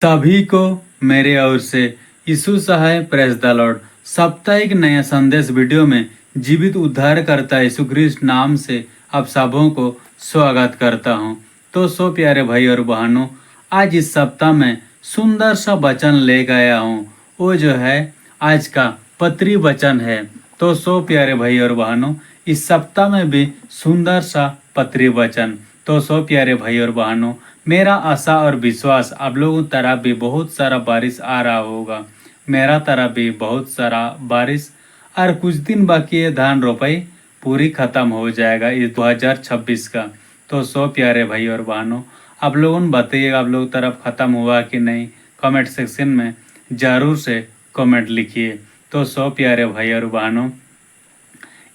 सभी को मेरे ओर से यीशु सहाय प्रेस द लॉर्ड साप्ताहिक नया संदेश वीडियो में जीवित उद्धार करता यीशु ख्रिस्ट नाम से आप सबों को स्वागत करता हूं। तो सो प्यारे भाई और बहनों, आज इस सप्ताह में सुंदर सा वचन ले गया हूं। वो जो है आज का पत्री वचन है। तो सो प्यारे भाई और बहनों, इस सप्ताह में भी सुंदर सा पत्री वचन। तो सो प्यारे भाई और बहनों, मेरा आशा और विश्वास आप लोगों तरफ भी बहुत सारा बारिश आ रहा होगा। मेरा तरफ भी बहुत सारा बारिश, और कुछ दिन बाकी है धान रोपाई पूरी खत्म हो जाएगा इस 2026 का। तो सो प्यारे भाई और बहनों, आप लोगों ने बताइएगा आप लोग तरफ खत्म हुआ कि नहीं। कमेंट सेक्शन में जरूर से कमेंट लिखिए। तो सो प्यारे भाई और बहनों,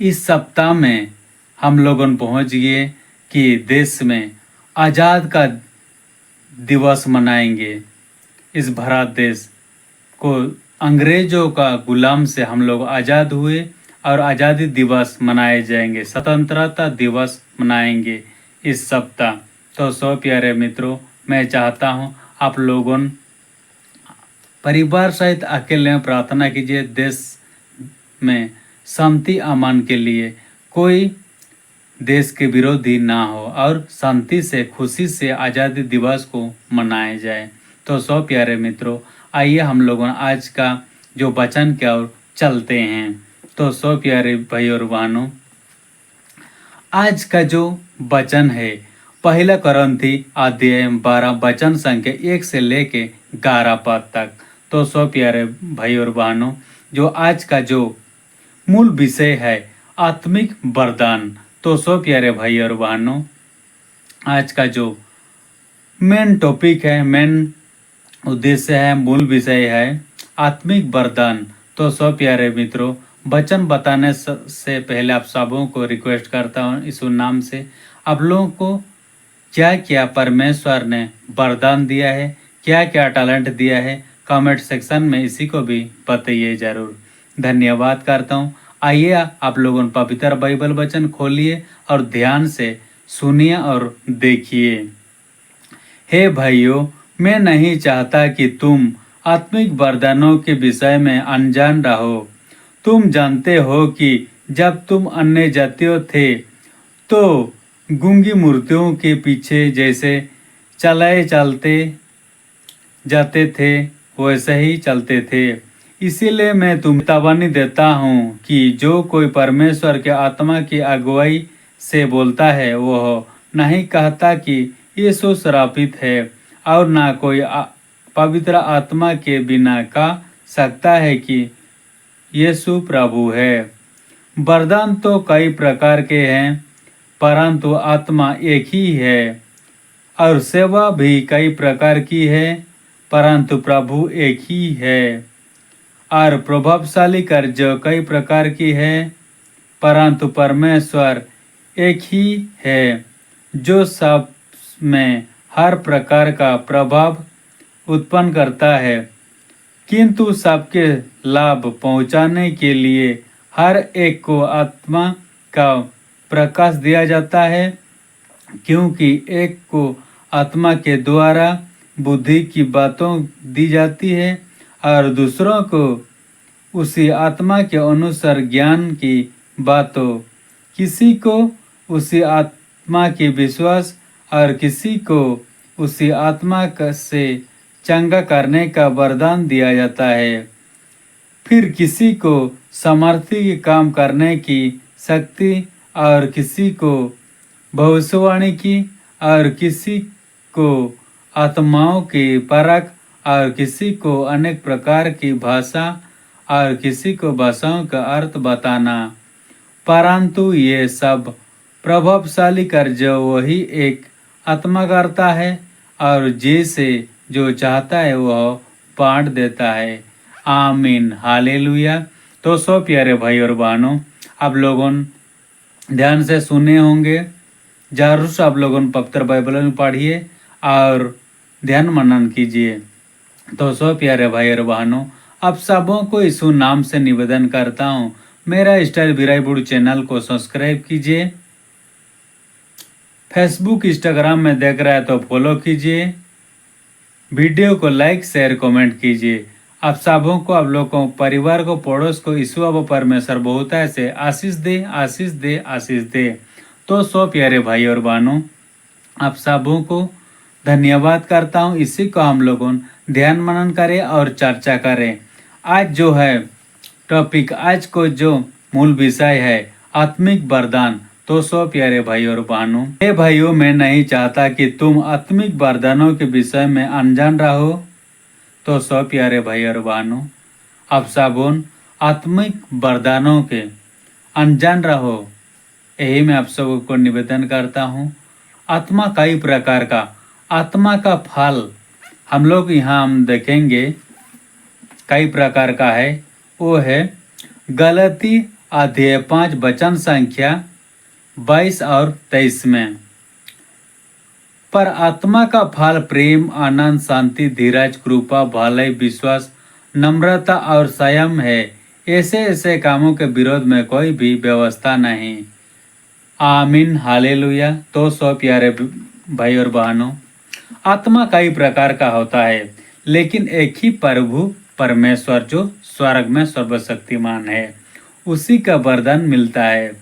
इस सप्ताह में हम लोगों पहुंच गए कि देश में आज़ाद का दिवस मनाएंगे। इस भारत देश को अंग्रेजों का गुलाम से हम लोग आज़ाद हुए और आज़ादी दिवस मनाए जाएंगे, स्वतंत्रता दिवस मनाएंगे इस सप्ताह। तो सो प्यारे मित्रों, मैं चाहता हूं आप लोगों परिवार सहित अकेले प्रार्थना कीजिए देश में शांति अमान के लिए, कोई देश के विरोधी ना हो और शांति से खुशी से आज़ादी दिवस को मनाया जाए। तो सो प्यारे मित्रों, आइए हम लोगों आज का जो वचन की ओर चलते हैं। तो सो प्यारे भाई और बहनों, आज का जो वचन है पहला कोरिन्थी अध्याय 12 वचन संख्या 1 से लेके 11 पद तक। तो सो प्यारे भाई और बहनों, जो आज का जो मूल विषय है आत्मिक वरदान। तो सो प्यारे भाई और बहनों, आज का जो मेन टॉपिक है, मेन उद्देश्य है, मूल विषय है आत्मिक वरदान। तो सो प्यारे मित्रों, वचन बताने से पहले आप सबों को रिक्वेस्ट करता हूँ इस नाम से, आप लोगों को क्या क्या परमेश्वर ने वरदान दिया है, क्या क्या टैलेंट दिया है, कमेंट सेक्शन में इसी को भी बताइए जरूर। धन्यवाद करता हूँ। आइए आप लोगों पवित्र बाइबल वचन खोलिए और ध्यान से सुनिए और देखिए। हे भाइयों, मैं नहीं चाहता कि तुम आत्मिक वरदानों के विषय में अनजान रहो। तुम जानते हो कि जब तुम अन्य जातियों थे तो गूंगी मूर्तियों के पीछे जैसे चलते जाते थे वैसे ही चलते थे। इसीलिए मैं तुम्हें चेतावनी देता हूँ कि जो कोई परमेश्वर के आत्मा की अगुवाई से बोलता है वह नहीं कहता कि यीशु श्रापित है, और ना कोई पवित्र आत्मा के बिना कह सकता है कि यीशु प्रभु है। वरदान तो कई प्रकार के हैं, परंतु आत्मा एक ही है, और सेवा भी कई प्रकार की है, परंतु प्रभु एक ही है। और प्रभावशाली कार्य कई प्रकार की है, परंतु परमेश्वर एक ही है, जो सब में हर प्रकार का प्रभाव उत्पन्न करता है, किंतु सबके लाभ पहुंचाने के लिए हर एक को आत्मा का प्रकाश दिया जाता है, क्योंकि एक को आत्मा के द्वारा बुद्धि की बातों दी जाती है और दूसरों को उसी आत्मा के अनुसार ज्ञान की बातों, किसी को उसी आत्मा की विश्वास और किसी को उसी आत्मा से चंगा करने का वरदान दिया जाता है। फिर किसी को सामर्थ्य के काम करने की शक्ति, और किसी को भविष्यवाणी की, और किसी को आत्माओं की परख, और किसी को अनेक प्रकार की भाषा, और किसी को भाषाओं का अर्थ बताना। परंतु ये सब प्रभावशाली कार्य वही एक आत्मा करता है, और जैसे जो चाहता है वह बांट देता है। आमीन, हालेलुया। तो सो प्यारे भाई और बहनों, आप लोगों ध्यान से सुने होंगे, जरूर से आप लोगों पवित्र बाइबल में पढ़िए और ध्यान मनन कीजिए। तो सो प्यारे भाई और बहनों, आप सबों को यीशु नाम से निवेदन करता हूँ, मेरा स्टाइल वीराईबुड चैनल को सब्सक्राइब कीजिए। फेसबुक इंस्टाग्राम में देख रहा है तो फॉलो कीजिए। वीडियो को लाइक शेयर कमेंट कीजिए। आप सबों को, आप लोगों को, परिवार को, पड़ोस को ईश्वर व परमेश्वर बहुतायत से आशीष दे, आशीष दे, आशीष दे। तो सो प्यारे भाई और बहनों, आप सबों को धन्यवाद करता हूँ। इसी को हम लोगों ध्यान मनन करें और चर्चा करें। आज जो है टॉपिक, आज को जो मूल विषय है आत्मिक वरदान। तो सो प्यारे भाई और बहनों, हे भाइयों, मैं नहीं चाहता कि तुम आत्मिक वरदानों के विषय में अनजान रहो। तो सो प्यारे भाई और बहनों, आप सबों आत्मिक वरदानों के अनजान रहो, यही मैं आप सबों को निवेदन करता हूँ। आत्मा कई प्रकार का, आत्मा का फल हम लोग यहाँ हम देखेंगे कई प्रकार का है। वो है गलती अध्याय 5 वचन संख्या 22 और 23 में। पर आत्मा का फल प्रेम, आनंद, शांति, धीरज, कृपा, भलाई, विश्वास, नम्रता और संयम है। ऐसे ऐसे कामों के विरोध में कोई भी व्यवस्था नहीं। आमीन, हालेलुया। तो सो प्यारे भाई और बहनों, आत्मा कई प्रकार का होता है, लेकिन एक ही प्रभु परमेश्वर जो स्वर्ग में सर्वशक्तिमान है, उसी का वरदान मिलता है।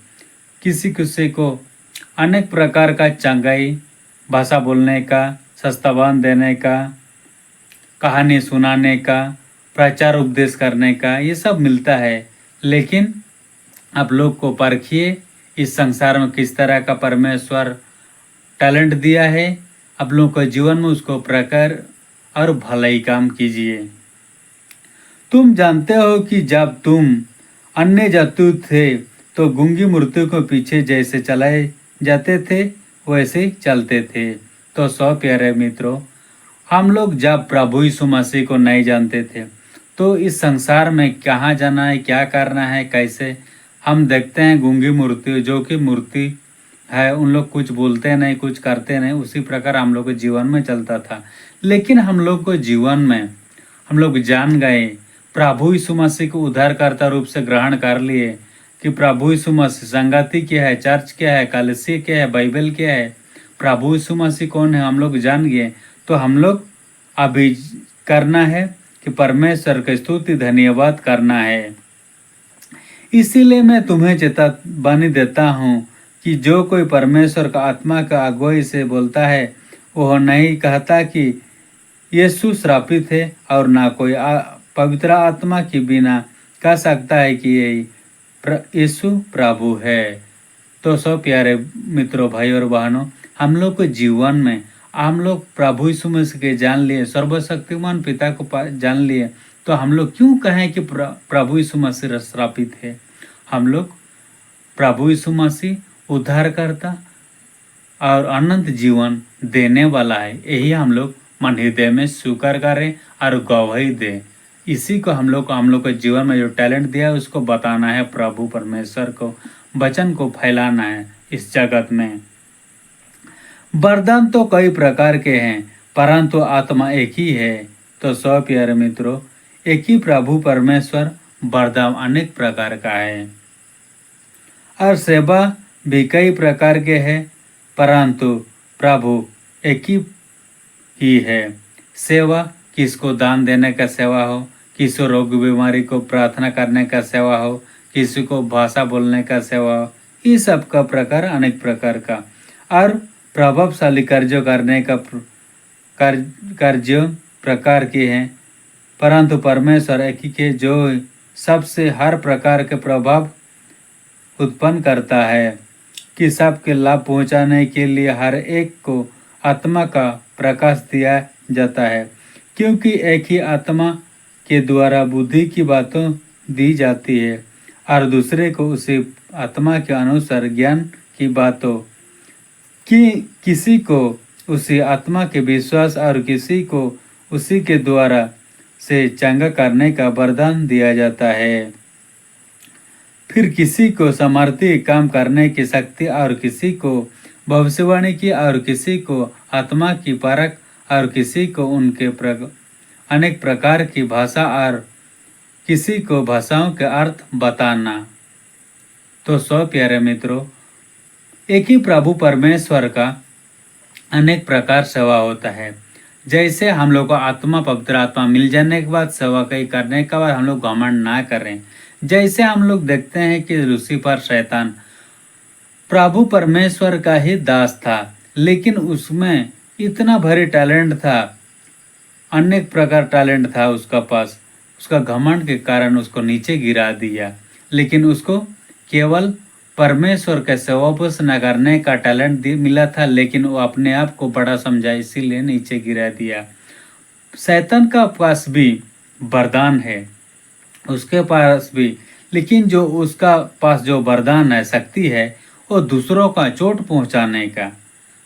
किसी किसी को अनेक प्रकार का चंगाई, भाषा बोलने का, सस्तावान देने का, कहानी सुनाने का, प्रचार उपदेश करने का, ये सब मिलता है। लेकिन आप लोग को परखिए, इस संसार में किस तरह का परमेश्वर टैलेंट दिया है। आप लोग को जीवन में उसको प्रकार और भलाई काम कीजिए। तुम जानते हो कि जब तुम अन्य जाति थे तो गूंगी मूर्तियों को पीछे जैसे चलाए जाते थे वैसे चलते थे। तो सो प्यारे मित्रों, हम लोग जब प्रभु यीशु मसीह को नहीं जानते थे तो इस संसार में कहाँ जाना है, क्या करना है, कैसे, हम देखते हैं गूंगी मूर्ति, जो कि मूर्ति है, उन लोग कुछ बोलते नहीं, कुछ करते नहीं, उसी प्रकार हम लोग के जीवन में चलता था। लेकिन हम लोग को जीवन में हम लोग जान गए, प्रभु यीशु मसीह को उद्धारकर्ता रूप से ग्रहण कर लिए कि प्रभु यीशु मसीह, संगति क्या है, चर्च क्या है, कलीसिया क्या है, बाइबल क्या है, प्रभु यीशु मसीह कौन है, हम लोग जान गए। तो हम लोग अभी करना है कि परमेश्वर की स्तुति, धन्यवाद करना है। इसीलिए मैं तुम्हें चेतावनी देता हूँ कि जो कोई परमेश्वर का आत्मा का अगुवाई से बोलता है, वह नहीं कहता कि यीशु श्रापित है, और ना कोई पवित्र आत्मा के बिना कह सकता है कि यीशु प्रभु है। तो सब प्यारे मित्रों, भाई और बहनों, हम लोग को जीवन में हम लोग प्रभु यीशु मसीह के जान लिए, सर्वशक्तिमान पिता को जान लिए, तो हम लोग क्यों कहें कि प्रभु यीशु मसीह श्रापित है। हम लोग प्रभु यीशु मसीह उद्धारकर्ता और अनंत जीवन देने वाला है, यही हम लोग मन हृदय में स्वीकार करें और गवाही दें। इसी को हम लोग को जीवन में जो टैलेंट दिया है उसको बताना है, प्रभु परमेश्वर को वचन को फैलाना है इस जगत में। वरदान तो कई प्रकार के हैं, परंतु आत्मा एक ही है। तो सो प्यारे मित्रों, एक ही प्रभु परमेश्वर, वरदान अनेक प्रकार का है, और सेवा भी कई प्रकार के हैं, परंतु प्रभु एक ही है। सेवा किसको दान देने का सेवा हो, किसी रोग बीमारी को प्रार्थना करने का सेवा हो, किसी को भाषा बोलने का सेवा हो, ये सब का प्रकार अनेक प्रकार का, और प्रभावशाली कार्य करने का कार्य प्रकार के हैं। परंतु परमेश्वर एक ही के जो सबसे हर प्रकार के प्रभाव उत्पन्न करता है, कि सबके लाभ पहुंचाने के लिए हर एक को आत्मा का प्रकाश दिया जाता है, क्योंकि एक ही आत्मा के द्वारा बुद्धि की बातों दी जाती है, और दूसरे को उसी आत्मा के अनुसार ज्ञान की बातों कि किसी को उसी आत्मा के विश्वास और किसी को उसी के द्वारा से चंगा करने का वरदान दिया जाता है। फिर किसी को सामर्थ्य काम करने की शक्ति, और किसी को भविष्यवाणी की, और किसी को आत्मा की परख, और किसी को उनके अनेक प्रकार की भाषा, और किसी को भाषाओं के अर्थ बताना। तो सो प्यारे मित्रों, एक ही प्रभु परमेश्वर का अनेक प्रकार सेवा होता है। जैसे हम लोग को आत्मा पवित्र आत्मा मिल जाने के बाद सेवा कई करने के बाद हम लोग घमंड ना करें। जैसे हम लोग देखते हैं कि लूसीफर शैतान प्रभु परमेश्वर का ही दास था, लेकिन उसमें इतना भारी टैलेंट था, अनेक प्रकार टैलेंट था उसका पास। उसका घमंड के कारण उसको नीचे गिरा दिया, लेकिन उसको केवल परमेश्वर के सेवापस न करने का टैलेंट मिला था, लेकिन वो अपने आप को बड़ा समझा इसीलिए नीचे गिरा दिया। शैतान का पास भी वरदान है, उसके पास भी, लेकिन जो उसका पास जो वरदान है, शक्ति है, वो दूसरों का चोट पहुंचाने का,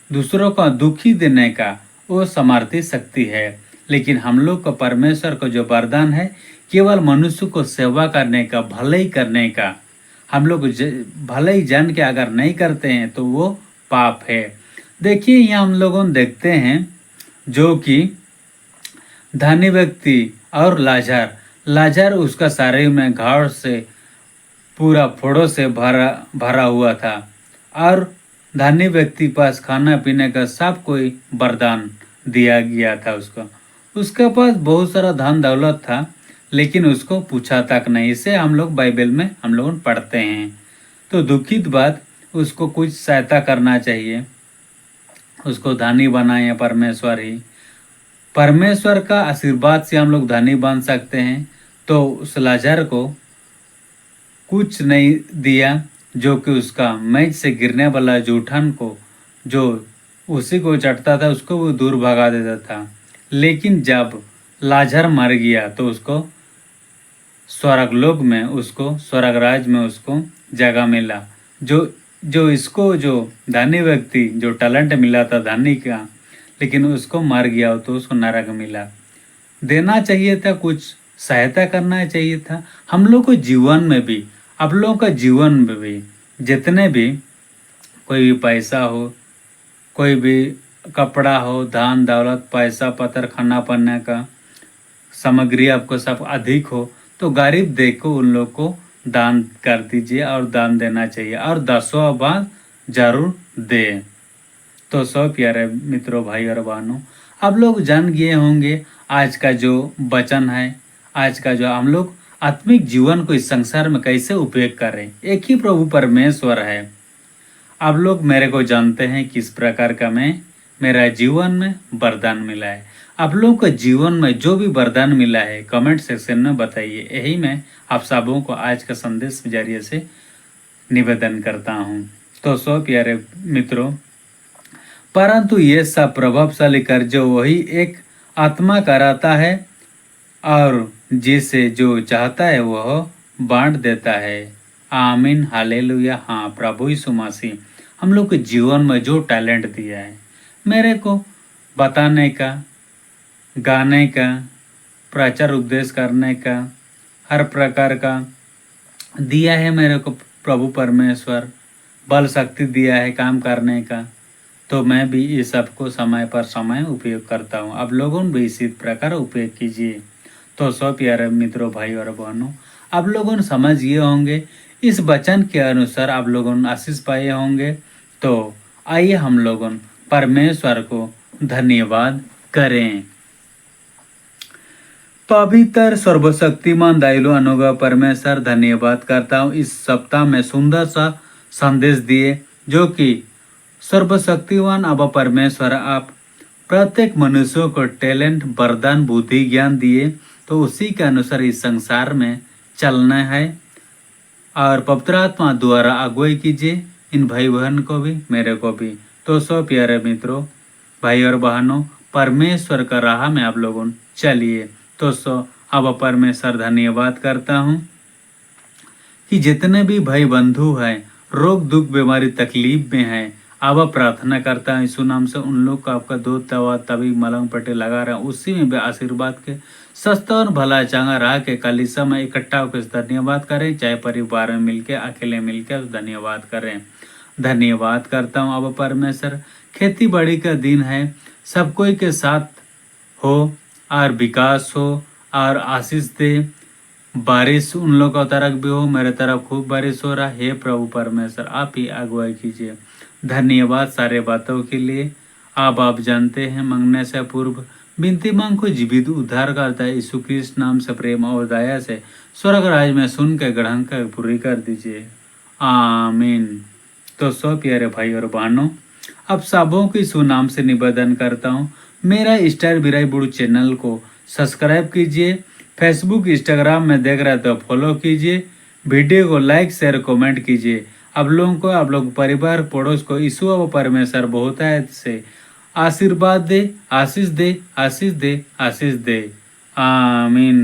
दूसरों का दुखी देने का वो सामर्थ्य शक्ति है। लेकिन हम लोग को परमेश्वर को जो वरदान है केवल मनुष्य को सेवा करने का, भलाई करने का। हम लोग भलाई जान के अगर नहीं करते हैं तो वो पाप है। देखिए यहाँ हम लोगों देखते हैं जो कि धनी व्यक्ति और लाजर उसका शरीर में घाव से पूरा फोड़ों से भरा हुआ था, और धनी व्यक्ति पास खाना पीने का सब कोई वरदान दिया गया था उसको। उसके पास बहुत सारा धन दौलत था, लेकिन उसको पूछा तक नहीं। इसे हम लोग बाइबल में हम लोग पढ़ते हैं। तो दुखित बात, उसको कुछ सहायता करना चाहिए, उसको धनी बनाए परमेश्वर ही। परमेश्वर का आशीर्वाद से हम लोग धनी बन सकते हैं। तो उस लाजर को कुछ नहीं दिया, जो कि उसका मेज से गिरने वाला जूठन को जो उसी को चटता था उसको वो दूर भगा देता था। लेकिन जब लाजर मर गया तो उसको स्वर्गलोक में, उसको स्वर्गराज में उसको जगह मिला। जो धनी व्यक्ति जो टैलेंट मिला था धनी का, लेकिन उसको मर गया तो उसको नरक मिला। देना चाहिए था, कुछ सहायता करना चाहिए था। हम लोग को जीवन में भी, आप लोगों का जीवन में भी, जितने भी कोई भी पैसा हो, कोई भी कपड़ा हो, धन दौलत, पैसा पत्थर, खाना पीने का सामग्री आपको सब अधिक हो, तो गरीब देखो उन लोग को दान कर दीजिए, और दान देना चाहिए, और 10वां भाग जरूर दे। तो सब प्यारे मित्रों, भाई और बहनों, आप लोग जान गए होंगे आज का जो वचन है, आज का जो हम लोग आत्मिक जीवन को इस संसार में कैसे उपयोग करें। एक ही प्रभु परमेश्वर है। आप लोग मेरे को जानते हैं किस प्रकार का मेरा जीवन में वरदान मिला है। आप लोग को जीवन में जो भी वरदान मिला है कमेंट सेक्शन में बताइए। यही मैं आप सबों को आज का संदेश के जरिए से निवेदन करता हूँ। तो सो प्यारे मित्रों, परंतु ये सब प्रभावशाली कार्य वही एक आत्मा कराता है, और जिसे जो चाहता है वह बांट देता है। आमीन, हालेलुया। हाँ, प्रभु यीशु मसीह हम लोग के जीवन में जो टैलेंट दिया है, मेरे को बताने का, गाने का, प्रचार उपदेश करने का, हर प्रकार का दिया है मेरे को प्रभु परमेश्वर। बल शक्ति दिया है काम करने का, तो मैं भी ये सबको समय पर समय उपयोग करता हूँ। आप लोगों भी इसी प्रकार उपयोग कीजिए। तो सब प्यारे मित्रों, भाई और बहनों, आप लोगों समझ गए होंगे, इस वचन के अनुसार आप लोगों आशीष पाए होंगे। तो आइए हम लोगों परमेश्वर को धन्यवाद करें। पवित्र सर्वशक्तिमान दयालु अनुग्रह परमेश्वर, धन्यवाद करता हूँ इस सप्ताह में सुंदर सा संदेश दिए, जो कि सर्वशक्तिमान अब परमेश्वर आप प्रत्येक मनुष्यों को टैलेंट, वरदान, बुद्धि, ज्ञान दिए, तो उसी के अनुसार इस संसार में चलना है, और पवित्र आत्मा द्वारा अगुवाई कीजिए इन भाई बहन को भी, मेरे को भी। तो सो प्यारे मित्रों, भाई और बहनों, परमेश्वर का राह में आप लोगों चलिए। तो सो अब परमेश्वर धन्यवाद करता हूँ कि जितने भी भाई बंधु हैं, रोग दुख बीमारी तकलीफ में हैं, अब प्रार्थना करता है यीशु नाम से, उन लोग को आपका दूध तवा तभी मलंग पट्टे लगा रहे हैं, उसी में भी आशीर्वाद के सस्ता और भला चांगा रहा के कलीसिया में इकट्ठा होकर धन्यवाद करें, चाहे परिवार में मिलके, अकेले मिलकर धन्यवाद करें। धन्यवाद करता हूँ अब परमेश्वर, खेती बाड़ी का दिन है, सब कोई के साथ हो और विकास हो और आशीष दे। बारिश उन लोग का तरफ भी हो, मेरे तरफ खूब बारिश हो रहा है। प्रभु परमेश्वर आप ही अगुवाई कीजिए। धन्यवाद सारे बातों के लिए। आप जानते हैं, मांगने से पूर्व विनती मांग को जीवित उद्धार करता है यीशु कृष्ण नाम से प्रेम और दया से स्वर्ग राज में सुन के ग्रहण कर पूरी कर दीजिए, आमीन। तो सो प्यारे भाई और बहनों, अब सबों की सुनाम से निवेदन करता हूँ, मेरा स्टार बिराई बुड़ू चैनल को सब्सक्राइब कीजिए, फेसबुक इंस्टाग्राम में देख रहे तो फॉलो कीजिए, वीडियो को लाइक शेयर कमेंट कीजिए। आप लोगों को, आप लोग परिवार पड़ोस को यीशु और परमेश्वर बहुतायत से आशीर्वाद दे, आशीष दे, आशीष दे, आशीष दे, आमीन।